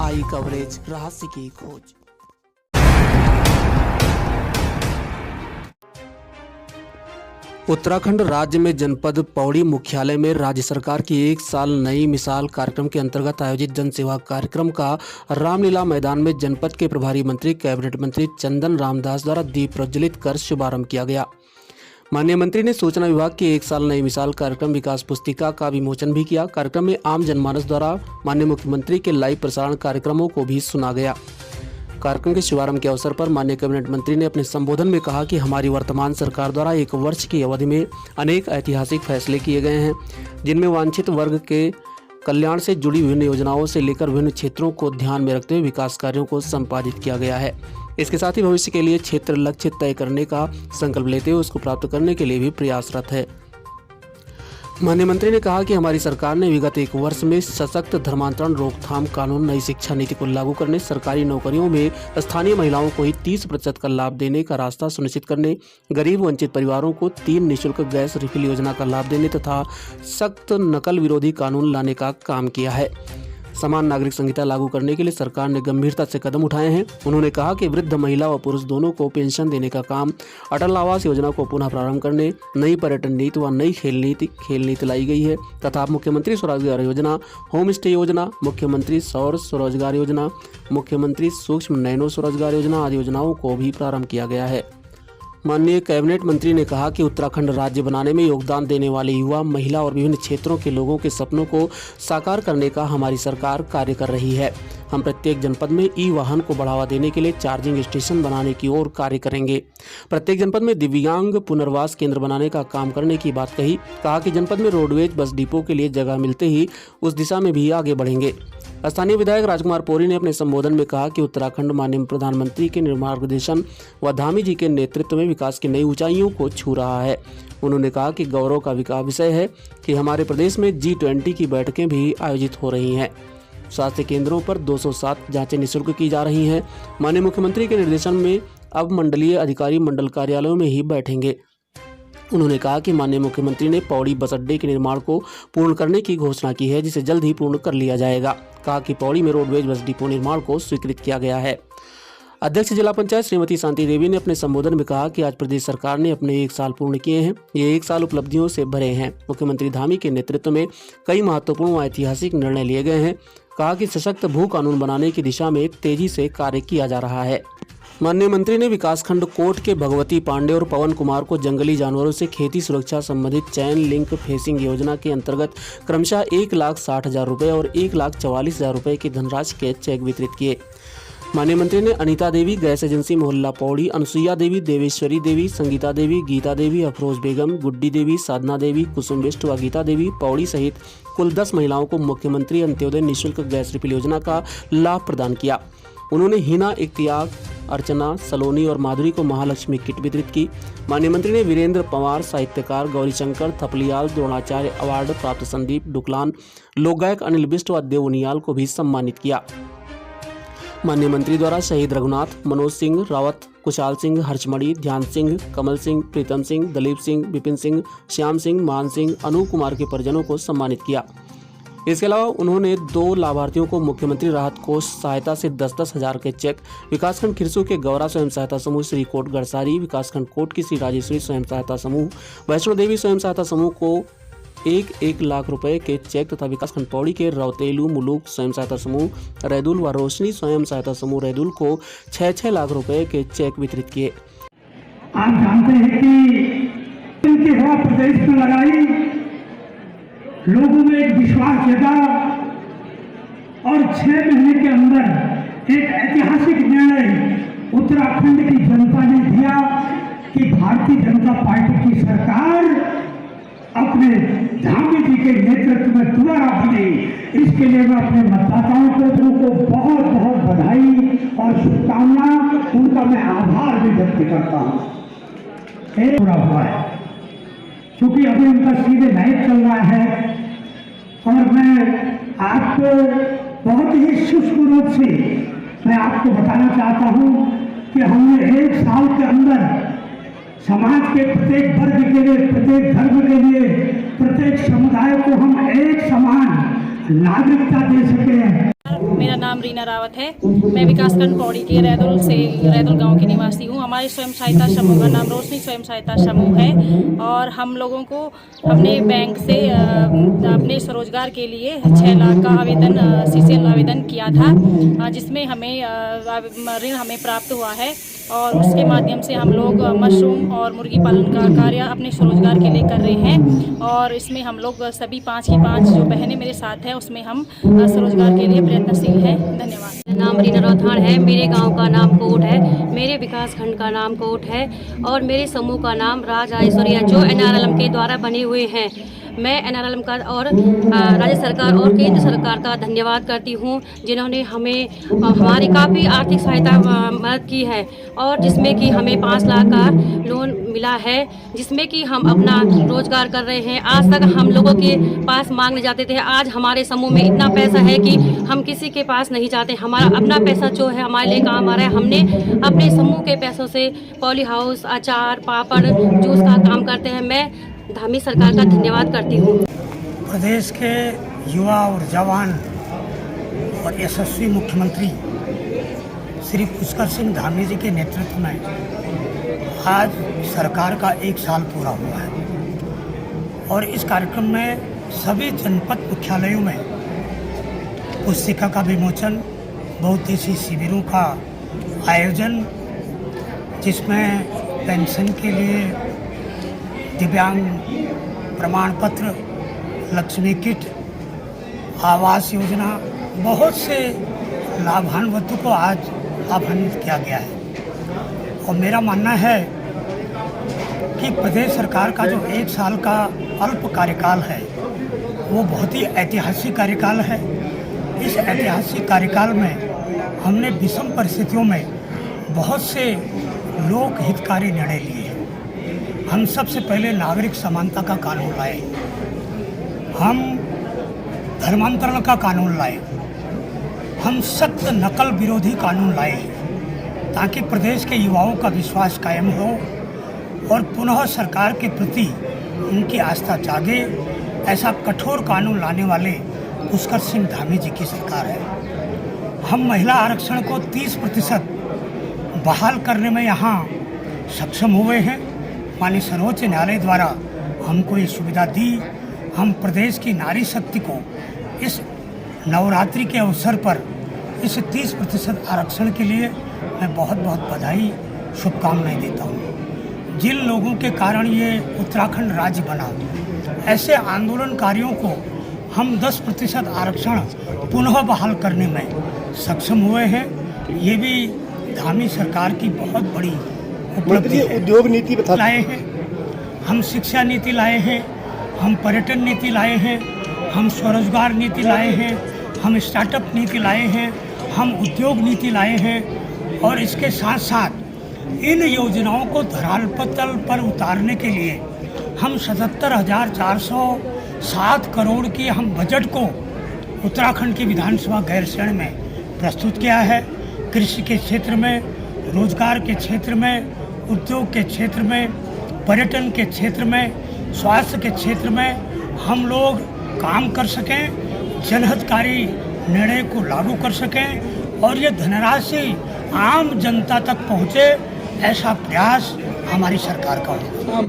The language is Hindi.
आई कवरेज, रहस्य की खोज। उत्तराखंड राज्य में जनपद पौड़ी मुख्यालय में राज्य सरकार की एक साल नई मिसाल कार्यक्रम के अंतर्गत आयोजित जन सेवा कार्यक्रम का रामलीला मैदान में जनपद के प्रभारी मंत्री कैबिनेट मंत्री चंदन रामदास द्वारा दीप प्रज्वलित कर शुभारंभ किया गया। माननीय मंत्री ने सूचना विभाग की एक साल नई मिसाल कार्यक्रम विकास पुस्तिका का विमोचन भी किया। कार्यक्रम में आम जनमानस द्वारा माननीय मुख्यमंत्री के लाइव प्रसारण कार्यक्रमों को भी सुना गया। कार्यक्रम के शुभारंभ के अवसर पर माननीय कैबिनेट मंत्री ने अपने संबोधन में कहा कि हमारी वर्तमान सरकार द्वारा एक वर्ष की अवधि में अनेक ऐतिहासिक फैसले किए गए हैं, जिनमें वांछित वर्ग के कल्याण से जुड़ी विभिन्न योजनाओं से लेकर विभिन्न क्षेत्रों को ध्यान में रखते हुए विकास कार्यों को संपादित किया गया है। इसके साथ ही भविष्य के लिए क्षेत्र लक्ष्य तय करने का संकल्प लेते हुए उसको प्राप्त करने के लिए भी प्रयासरत है। माननीय मंत्री ने कहा कि हमारी सरकार ने विगत एक वर्ष में सशक्त धर्मांतरण रोकथाम कानून, नई शिक्षा नीति को लागू करने, सरकारी नौकरियों में स्थानीय महिलाओं को ही 30% का लाभ देने का रास्ता सुनिश्चित करने, गरीब वंचित परिवारों को 3 निःशुल्क गैस रिफिल योजना का लाभ देने तथा सख्त नकल विरोधी कानून लाने का काम किया है। समान नागरिक संहिता लागू करने के लिए सरकार ने गंभीरता से कदम उठाए हैं। उन्होंने कहा कि वृद्ध महिला व पुरुष दोनों को पेंशन देने का काम, अटल आवास योजना को पुनः प्रारंभ करने, नई पर्यटन नीति व नई खेल नीति लाई गई है तथा मुख्यमंत्री स्वरोजगार योजना, होम स्टे योजना, मुख्यमंत्री सौर स्वरोजगार योजना, मुख्यमंत्री सूक्ष्म नैनो स्वरोजगार योजना आदि योजनाओं को भी प्रारंभ किया गया है। माननीय कैबिनेट मंत्री ने कहा कि उत्तराखंड राज्य बनाने में योगदान देने वाले युवा, महिला और विभिन्न क्षेत्रों के लोगों के सपनों को साकार करने का हमारी सरकार कार्य कर रही है। हम प्रत्येक जनपद में ई वाहन को बढ़ावा देने के लिए चार्जिंग स्टेशन बनाने की ओर कार्य करेंगे। प्रत्येक जनपद में दिव्यांग पुनर्वास केंद्र बनाने का काम करने की बात कही। कहा कि जनपद में रोडवेज बस डिपो के लिए जगह मिलते ही उस दिशा में भी आगे बढ़ेंगे। स्थानीय विधायक राजकुमार पौरी ने अपने संबोधन में कहा कि उत्तराखंड माननीय प्रधानमंत्री के मार्गदर्शन व धामी जी के नेतृत्व में विकास की नई ऊंचाइयों को छू रहा है। उन्होंने कहा कि गौरव का विषय है कि हमारे प्रदेश में G20 की बैठकें भी आयोजित हो रही हैं। स्वास्थ्य केंद्रों पर 207 जांचें निःशुल्क की जा रही हैं। माननीय मुख्यमंत्री के निर्देशन में अब मंडलीय अधिकारी मंडल कार्यालयों में ही बैठेंगे। उन्होंने कहा कि माननीय मुख्यमंत्री ने पौड़ी बस अड्डे के निर्माण को पूर्ण करने की घोषणा की है, जिसे जल्द ही पूर्ण कर लिया जाएगा। कहा कि पौड़ी में रोडवेज बस डिपो निर्माण को स्वीकृत किया गया है। अध्यक्ष जिला पंचायत श्रीमती शांति देवी ने अपने संबोधन में कहा कि आज प्रदेश सरकार ने अपने 1 साल पूर्ण किए हैं। ये 1 साल उपलब्धियों से भरे हैं। मुख्यमंत्री धामी के नेतृत्व में कई महत्वपूर्ण व ऐतिहासिक निर्णय लिए गए हैं। कहा कि सशक्त भू कानून बनाने की दिशा में तेजी से कार्य किया जा रहा है। माननीय मंत्री ने विकासखंड कोट के भगवती पांडे और पवन कुमार को जंगली जानवरों से खेती सुरक्षा संबंधित चैन लिंक फेंसिंग योजना के अंतर्गत क्रमशः 1,60,000 रुपये और 1,44,000 रुपये की धनराशि के चेक वितरित किए। माननीय मंत्री ने अनीता देवी, गैस एजेंसी मोहल्ला पौड़ी, अनुसुईया देवी, देवेश्वरी देवी, संगीता देवी, गीता देवी, अफरोज बेगम, गुड्डी देवी, साधना देवी, कुसुम बिष्ट व गीता देवी पौड़ी सहित कुल 10 महिलाओं को मुख्यमंत्री अंत्योदय निःशुल्क गैस रिफिल योजना का लाभ प्रदान किया। उन्होंने हिना, इख्तियार, अर्चना, सलोनी और माधुरी को महालक्ष्मी किट वितरित की। माननीय मंत्री ने वीरेंद्र पवार, साहित्यकार गौरीशंकर थपलियाल, द्रोणाचार्य अवार्ड प्राप्त संदीप डुकलान, लोक गायक अनिल बिष्ट व देव उनियाल को भी सम्मानित किया। माननीय मंत्री द्वारा शहीद रघुनाथ, मनोज सिंह रावत, कुशाल सिंह, हर्षमणि, ध्यान सिंह, कमल सिंह, प्रीतम सिंह, दलीप सिंह, विपिन सिंह, श्याम सिंह, मान सिंह, अनूप कुमार के परिजनों को सम्मानित किया। इसके अलावा उन्होंने 2 लाभार्थियों को मुख्यमंत्री राहत कोष सहायता से 10-10 हजार के चेक, विकासखंड खिरसू के गौरा स्वयं सहायता समूह श्री कोट गड़सारी, विकासखंड कोट की श्री राजेश्वरी स्वयं सहायता समूह, वैष्णो देवी स्वयं सहायता समूह को 1-1 लाख रुपए के चेक तथा विकासखंड पौड़ी के रौतेलू मुलुक स्वयं सहायता समूह रैदुल व रोशनी स्वयं सहायता समूह रैदुल को 6-6 लाख रुपए के चेक वितरित किए। आप जानते हैं कि इनकी हवा प्रदेश में लगाई, लोगों में एक विश्वास जगा और 6 महीने के अंदर एक ऐतिहासिक निर्णय उत्तराखंड की जनता ने दिया कि भारतीय जनता पार्टी की सरकार अपने धामी जी के नेतृत्व में दोबारा बने। इसके लिए मैं अपने मतदाताओं को बहुत बहुत बधाई और शुभकामना, उनका मैं आभार भी व्यक्त करता हूँ। पूरा हुआ है क्योंकि अभी उनका सीधे मैच चल रहा है और मैं आपको बहुत ही सूक्ष्म रूप से मैं आपको बताना चाहता हूँ कि हमने 1 साल के अंदर समाज के प्रत्येक वर्ग के लिए, प्रत्येक धर्म के लिए, प्रत्येक समुदाय को हम एक समान नागरिकता दे सके हैं। मेरा नाम रीना रीना रावत है। मैं विकासखंड पौड़ी के रैदुल गांव की निवासी हूं। हमारे स्वयं सहायता समूह का नाम रोशनी स्वयं सहायता समूह है और हम लोगों को अपने बैंक से अपने स्वरोजगार के लिए 6 लाख का आवेदन CCL आवेदन किया था, जिसमें हमें ऋण हमें प्राप्त हुआ है और उसके माध्यम से हम लोग मशरूम और मुर्गी पालन का कार्य अपने स्वरोजगार के लिए कर रहे हैं और इसमें हम लोग सभी 5 की 5 जो बहनें मेरे साथ हैं उसमें हम स्वरोजगार के लिए प्रयत्नशील हैं। धन्यवाद। मेरा नाम रीना रावत है। मेरे गांव का नाम कोट है, मेरे विकास खंड का नाम कोट है और मेरे समूह का नाम राज ऐश्वर्या जो NRLM के द्वारा बने हुए हैं। मैं NRLM का और राज्य सरकार और केंद्र सरकार का धन्यवाद करती हूं, जिन्होंने हमें हमारी काफ़ी आर्थिक सहायता मदद की है और जिसमें कि हमें 5 लाख का लोन मिला है, जिसमें कि हम अपना रोजगार कर रहे हैं। आज तक हम लोगों के पास मांगने जाते थे, आज हमारे समूह में इतना पैसा है कि हम किसी के पास नहीं जाते। हमारा अपना पैसा जो है हमारे लिए काम आ रहा है। हमने अपने समूह के पैसों से पॉली हाउस, अचार, पापड़, जूस का काम करते हैं। मैं धामी सरकार का धन्यवाद करती हूँ। प्रदेश के युवा और जवान और यशस्वी मुख्यमंत्री श्री पुष्कर सिंह धामी जी के नेतृत्व में आज सरकार का 1 साल पूरा हुआ है और इस कार्यक्रम में सभी जनपद मुख्यालयों में पुस्तिका का विमोचन, बहुउद्देशीय शिविरों का आयोजन, जिसमें पेंशन के लिए दिव्यांग प्रमाण पत्र, लक्ष्मी किट, आवास योजना, बहुत से लाभान्वितों को आज लाभान्वित किया गया है। और मेरा मानना है कि प्रदेश सरकार का जो 1 साल का अल्प कार्यकाल है वो बहुत ही ऐतिहासिक कार्यकाल है। इस ऐतिहासिक कार्यकाल में हमने विषम परिस्थितियों में बहुत से लोक हितकारी निर्णय लिए। हम सबसे पहले नागरिक समानता का कानून लाए, हम धर्मांतरण का कानून लाए, हम सख्त नकल विरोधी कानून लाए ताकि प्रदेश के युवाओं का विश्वास कायम हो और पुनः सरकार के प्रति उनकी आस्था जागे। ऐसा कठोर कानून लाने वाले पुष्कर सिंह धामी जी की सरकार है। हम महिला आरक्षण को 30% बहाल करने में यहाँ सक्षम हुए हैं। माननीय सर्वोच्च न्यायालय द्वारा हमको ये सुविधा दी। हम प्रदेश की नारी शक्ति को इस नवरात्रि के अवसर पर इस 30% आरक्षण के लिए मैं बहुत बहुत बधाई, शुभकामनाएं देता हूँ। जिन लोगों के कारण ये उत्तराखंड राज्य बना, ऐसे आंदोलनकारियों को हम 10% आरक्षण पुनः बहाल करने में सक्षम हुए हैं। ये भी धामी सरकार की बहुत बड़ी उपलब्धि है। उद्योग नीति लाए हैं, हम शिक्षा नीति लाए हैं, हम पर्यटन नीति लाए हैं, हम स्वरोजगार नीति लाए हैं, हम स्टार्टअप नीति लाए हैं, हम उद्योग नीति लाए हैं और इसके साथ साथ इन योजनाओं को धरातल पर उतारने के लिए हम 77,407 करोड़ की हम बजट को उत्तराखंड की विधानसभा गैरसैंण में प्रस्तुत किया है। कृषि के क्षेत्र में, रोजगार के क्षेत्र में, उद्योग के क्षेत्र में, पर्यटन के क्षेत्र में, स्वास्थ्य के क्षेत्र में हम लोग काम कर सकें, जनहितकारी निर्णय को लागू कर सकें और ये धनराशि आम जनता तक पहुँचे, ऐसा प्रयास हमारी सरकार का होगा।